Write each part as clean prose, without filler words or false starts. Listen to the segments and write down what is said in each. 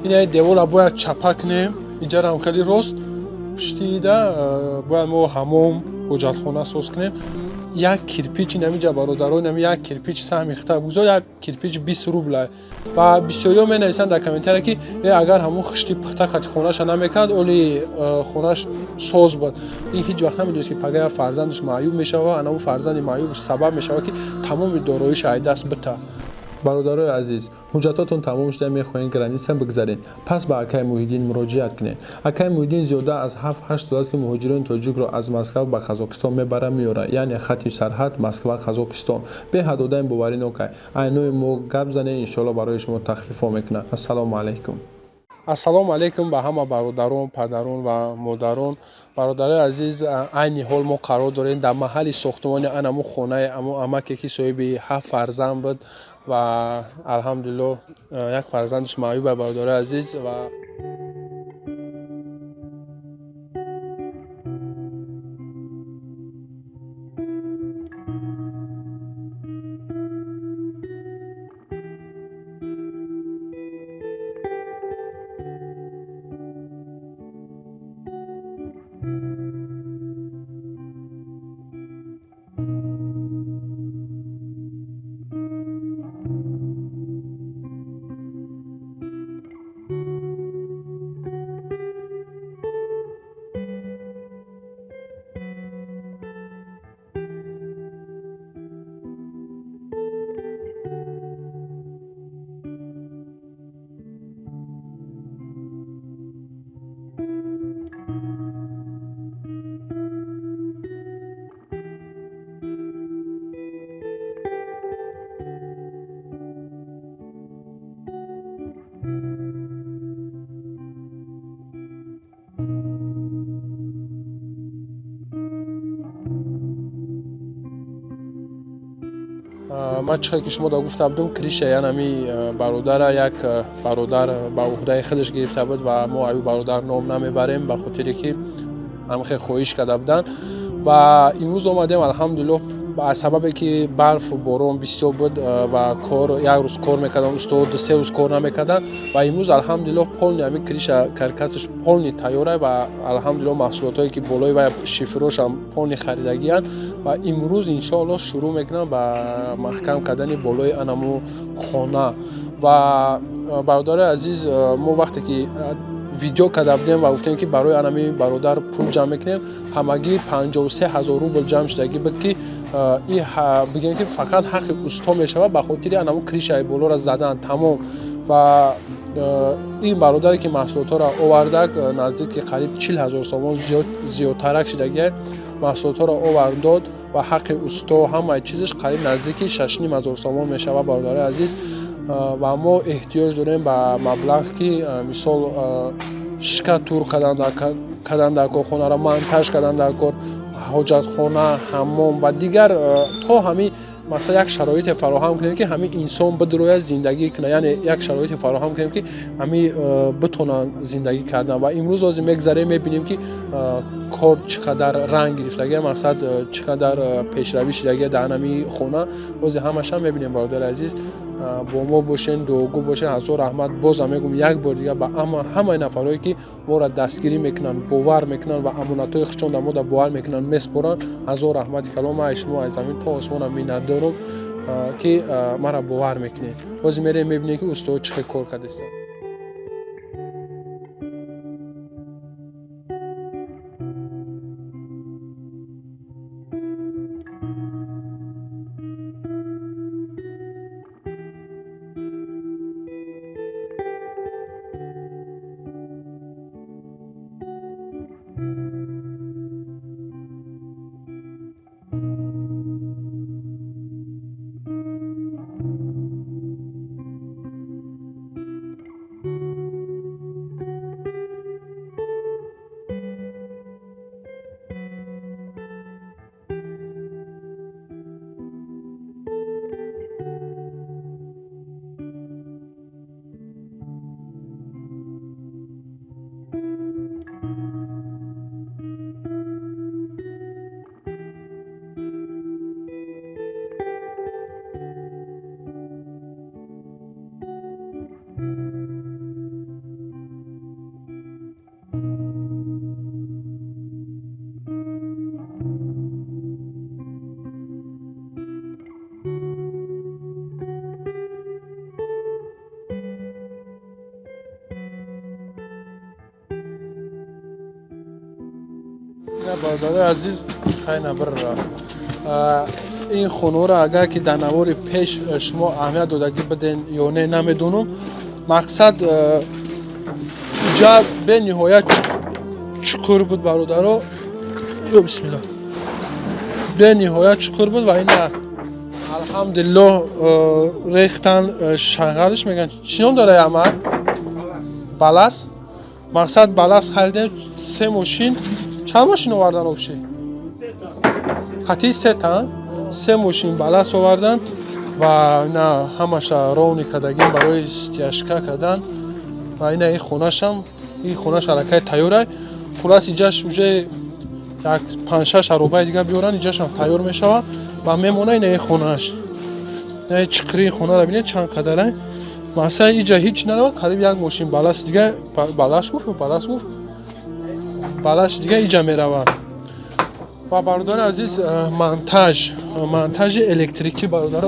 ин девора бояд чапа кунем, иҷарам хеле рост. Пишти да бояд мо ҳаммом, ҳоҷатхона соз кунем. Як кирпич инамиҷа бародарон инами як кирпич саҳми хита гузор, як кирпич 20 рубла. Ва бисёриҳо менависанд дар комментария ки агар ҳамун хишти пухта қати хонаша намекард, оли хонаш соз буд. Ин ҳеҷ вақт намедонист ки пага фарзандаш маъюб мешава, анаву фарзанди маъюбаш сабаб мешава ки тамоми дороиша аз даст бита. бародарои азиз, ҳуҷҷатотон тамом шуда мехоҳед граниса бигзаред. Пас ба Акай Муҳиддин муроҷиат кунед. Акай Муҳиддин зиёда аз 7-8 сол аст ки муҳоҷирони тоҷикро аз Москва ба Қазоқистон мебара меёра, яъне хати сарҳад Москва-Қазоқистон. Беҳад одаи боваринокай. Айнои мо гап занем, иншоалло барои шумо тахфифо мекунад. Ассалому алайкум. Ассалому алайкум ба ҳама бародарон, падарон ва модарон. Бародарои азиз, айни ҳол мо қарор дорем дар маҳалли сохтмони анамо хонаи амо амаке ки соҳиби 7 фарзанд буд ва алҳамдулиллоҳ як фарзандаш маъюб аст. Бародарои азиз, ва ман чихе ки шумо да гуфта будум, Криша янами бародара як бародар ба уҳдаи худаш гирифта буд ва мо аю бародар ном намебарем ба хотире ки ҳамихе хоҳиш карда буданд. Ва имрӯз омадем, алҳамдулиллоҳ, аз сабабе ки барфу борон бисёр буд ва кор як рӯз кор мекарданд, устод 2-3 рӯз кор намекарданд ва имрӯз алҳамдулиллоҳ полни ҳами Криша каркасаш полни тайёра ва алҳамдулиллоҳ маҳсулотое ки болои вай шифрошам полни харидагиянд ва имрӯз иншоаллоҳ шурӯъ мекунам ба маҳкам кардани болои анамо хона. Ва бародарои азиз, мо вақте ки видео карда будем ва гуфтем ки барои анами бародар пул ҷамъ мекунем, ҳамагӣ 53 000 рубл ҷамъ шудагӣ буд ки бигем ки фақат ҳаққи уsto мешавад ба хотири анамо кришаи болора задан тамом. Ва ин бародаре ки маҳсулотҳоро овардак, наздики қариб 40 000 сомон зиёдтарак шудагӣ маҳсулотҳоро овард дод ва ҳаққи уsto ҳамаи чизаш қариб наздики 6 500 сомон мешавад. Бародарои азиз, ва мо эҳтиёҷ дорем ба маблағ ки мисол шикатур кардан дар корхонаро монтаж кардан дар кор, ҳоҷатхона, ҳаммом ва дигар, то ҳамин мақсад як шароите фароҳам кунем ки ҳамин инсон бидрояд зиндагӣ кунад, яъне як шароите фароҳам кунем ки ҳамин битонанд зиндагӣ кардан. Ва имрӯз ҳозир мегзарем мебинем ки кор чӣ қадар ранг гирифтагия, мақсад чӣ қадар пешравӣ шудагия дар ҳамин хона. ҳозир ҳамаша мебинем. Бародари азиз, бо мо бошен, дуогӯ бошен. ҳазор раҳмат. Бозам мегӯм як бор дигар ба ҳамаи нафарое ки моро дастгирӣ мекунанд, бовар мекунанд ва амонатҳои худшон дар мо дар бовар мекунанд, меспоранд. ҳазор раҳмати калом. ман аз шумо аз замин то осмонам миннатдорам ки маро бовар мекунед. ҳозир мерем мебинем ки устод чӣ хел кор кардастанд. برادر عزیز خیلی نبر این خونه را اگر که در نوار پیش شما اهمیت دادگی بدین یا نه نمیدونم. مقصد جا به نهایت چکر بود برادر. بسم الله. به نهایت چکر بود و این الحمدلله ریختن شغلش میگن چی نام داره عمل؟ بلاس. مقصد بلاس خریدیم 3 ماشین. چند ماشین آوردن آبشی؟ خطی 3 تا 3 ماشین بلاس آوردن و نه همش رونی کردگیم برای استیاشکا کردن و این خونش هم این خونش حرکت تیاره. خلاص اینجاش اوجه یک 5-6 روبای دیگه بیارن اینجاش هم تیار میشه و میمونه این خونش. نه چکری خونه را ببینید چند قدره. مثلا اینجا هیچ نه قریب یک ماشین بلاس دیگه بلاس دیگه اینجا میروه. و برادر عزیز مونتاژ الکتریکی برادر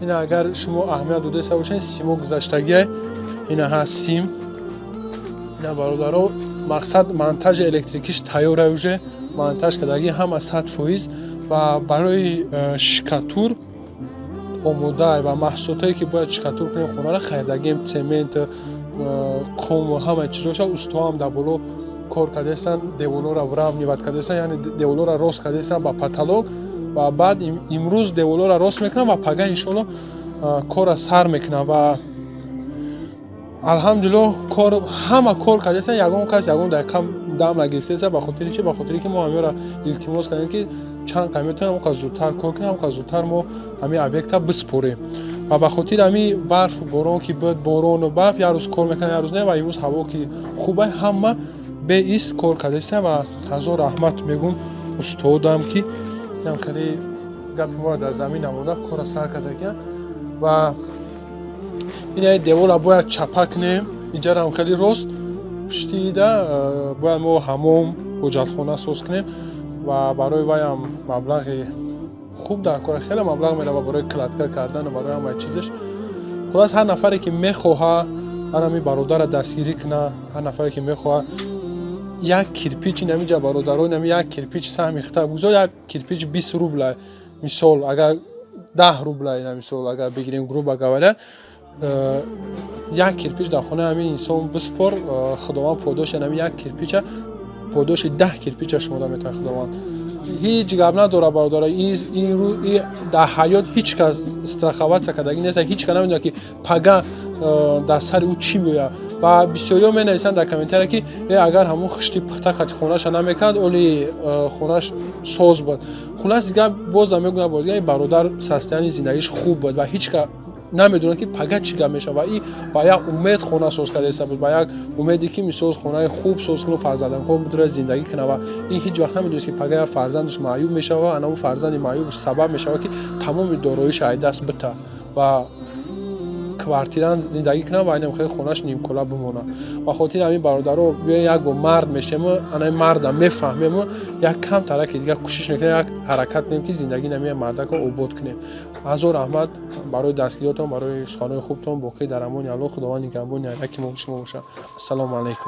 این اگر شما اهمیت داده باشین سیمو گذشتگی این هستیم. نه برادر مقصد مونتاژ الکتریکیش تیاره اوجه مونتاژ کردگی هم از 100% و برای شکاتور آماده و محصولاتی که باید شکاتور کنیم خونه را خریدگیم سمنت قوم و همه چیزاش استوا هم در بالا کار کرده هستن. دیوالا را ورم نیمت کرده هستن یعنی دیوالا را راست کرده هستن با پتالوگ و بعد امروز دیوالا را راست میکنن و پگاه انشالله کار سر میکنن و الحمدلله همه کار کرده هستن. یگان کس یگان دقیقه دم نگرفته است به خاطر چی؟ به خاطر که ما همه را التماس کردیم که چند قیمتون هم زودتر کار کنیم هم زودتر ما همین اوبیکت بسپریم و به خاطر همین برف و باران که بود باران و برف یه روز کار میکنه یه روز نه و امروز هوا که خوبه همه به ایست کار کرده است و هزار رحمت میگم استادم که هم خیلی گپ ما در زمین نموده کار سر کرده و این دیوار باید چپک کنیم اینجا هم خیلی راست پشتی ده باید ما حمام حجتخانه ساز کنیم و برای وای هم مبلغ خوب در کار خیلی مبلغ میره و برای کلاتکار کردن و برای همه چیزش. خلاص هر نفری که میخواه همی برادر دستگیری کنه. هر نفری که میخواه یک کرپیچ نمیجا برادران نمی یک کرپیچ سهم اخته بگذار یک کرپیچ 20 روبل مثال اگر 10 روبل مثال اگر بگیریم گروه بگوره یک کرپیچ در خونه همین انسان بسپار خداوند پاداش نمی یک کرپیچ پاداش 10 کرپیچ شما میتونه خداوند هیچ گپ نداره برادر. این در حیات هیچ کس استراخوات کردگی نیست. هیچ کس نمیدونه که پگا در سر او چی میاد و بسیاری می نویسن در کامنتر که اگر همون خشتی پخته خط خونه‌اش نمیکرد اولی خونه‌اش ساز بود. خلاص دیگه باز میگم برادر سستانی زندگیش خوب بود و هیچ کس نمیدونه که پگاه چی گپ میشه و این با یک امید خونه ساز کرده است با یک امیدی که میساز خونه خوب ساز کنه فرزندان خوب بتونه زندگی کنه و این هیچ وقت نمیدونه که پگاه فرزندش معیوب میشه و اون فرزند معیوبش سبب میشه که تمام داراییش از دست بده و کوارتیران زندگی کنه و اینم خیلی خونه‌اش نیم کلا بمونه. و خاطر همین برادرها بیا یک مرد میشیم انا مرد میفهمیم یک کم ترک دیگه کوشش میکنیم یک حرکت کنیم که زندگی نمی مردک رو آباد کنیم. هزار رحمت برای دستگیراتون برای خانه خوبتون باقی در امان الله خداوند نگهبان یکی ما شما باشه. السلام علیکم.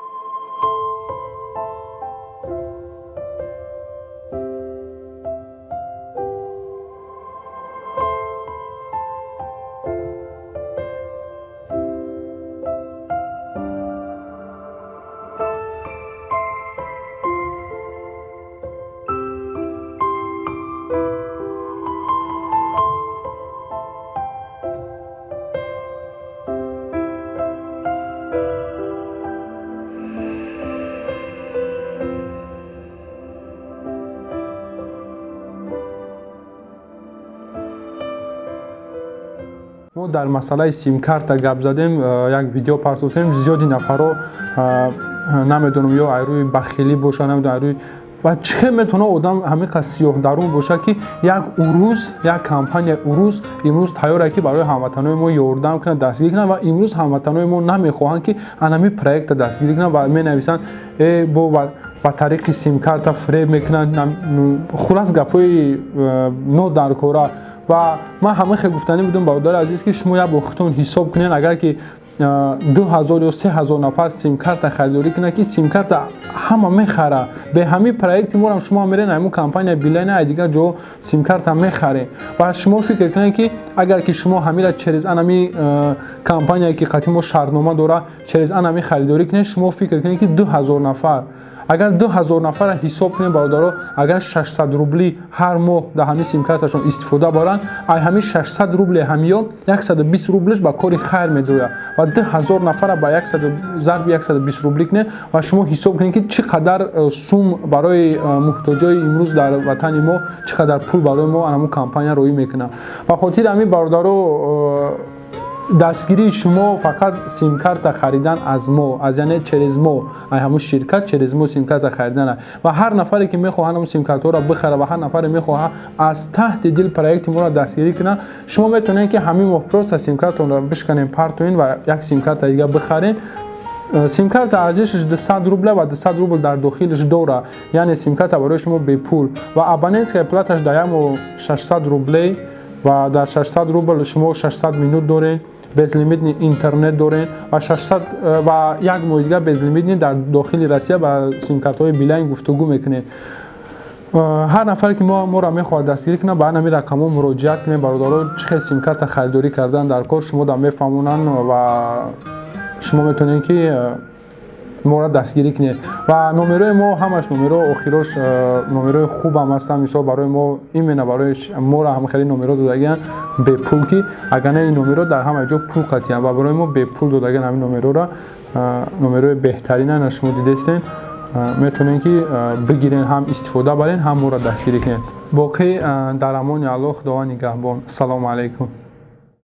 ما در مسئله سیم کارت گپ زدیم یک ویدیو پارت کردیم زیادی نفرا نمیدونم یا روی بخیلی باشه نمیدونم روی و چه میتونه آدم همین قصه سیاه درون باشه که یک عروض یک کمپانی عروض امروز تیاره که برای هموطنای ما یاردم کنه دستگیری کنه و امروز هموطنای ما نمیخواهند که انمی پروژه دستگیری کنه و می نویسن با طریق سیم کارت فریب میکنن. خلاص گپای نو در کاره و من همه خیلی گفتنی بودم برادر عزیز که شما یا با خودتون حساب کنین اگر که 2000 یا 3000 نفر سیم کارت خریداری کنه که سیم کارت همه میخره به همین پروژه ما شما میرین همون کمپانی بیلین دیگه جو سیم کارت میخره و شما فکر کنین که اگر که شما همین چریز انمی کمپانی که قطعی شرطنامه داره چریز انمی خریداری کنین شما فکر کنین که 2000 نفر اگر 2000 نفر حساب کنیم برادرها اگر 600 روبلی هر ماه در همین سیم کارتشون استفاده برن ای همین 600 روبل همیو 120 روبلش با کاری خیر میدوه و 2000 نفر با 100 ضرب 120 روبلی کنه و شما حساب کنید که چقدر سوم برای محتاجای امروز در وطن ما چقدر پول برای ما همون کمپانی روی میکنه و خاطر همین برادرها دستگیری شما فقط سیم کارت خریدن از ما از یعنی چریزمو همون شرکت چریزمو سیم کارت خریدن و هر نفری که میخواد همون سیم کارت رو بخره و هر نفری میخواد از تحت دل پروژه ما رو دستگیری کنه شما میتونین که همین مفروض سیم کارت رو بشکنین پارتوین و یک سیم کارت دیگه بخرین سیم کارت ارزشش 200 روبل و 200 روبل در داخلش دوره یعنی سیم کارت برای شما به پول و ابوننت که پلاتش دایم 600 روبل و در 600 روبل شما 600 مینوت دارین بیس لیمیت اینترنت دارین و 600 و یک ماه دیگه بیس لیمیت در داخل روسیه با سیم کارت های بیلین گفتگو میکنه هر نفری که ما را میخواد دستگیری کنه با همین رقم ها مراجعت کنه برادرها چه سیم کارت خریداری کردن در کار شما دم میفهمونن و شما میتونین که ما را دستگیری کنید و نمره ما همش نمره آخرش نمره خوب هم هستن مثلا برای ما ایمنه برای ما را هم خیلی نمره دادگن به پول که اگر نه این نمره در همه جا پول قطعی و برای ما به پول دادگن همین نمره را نمره بهترین نه شما دیدستین میتونین که بگیرین هم استفاده برین هم ما را دستگیری کنین باقی در امان الله خدا نگهبان. سلام علیکم.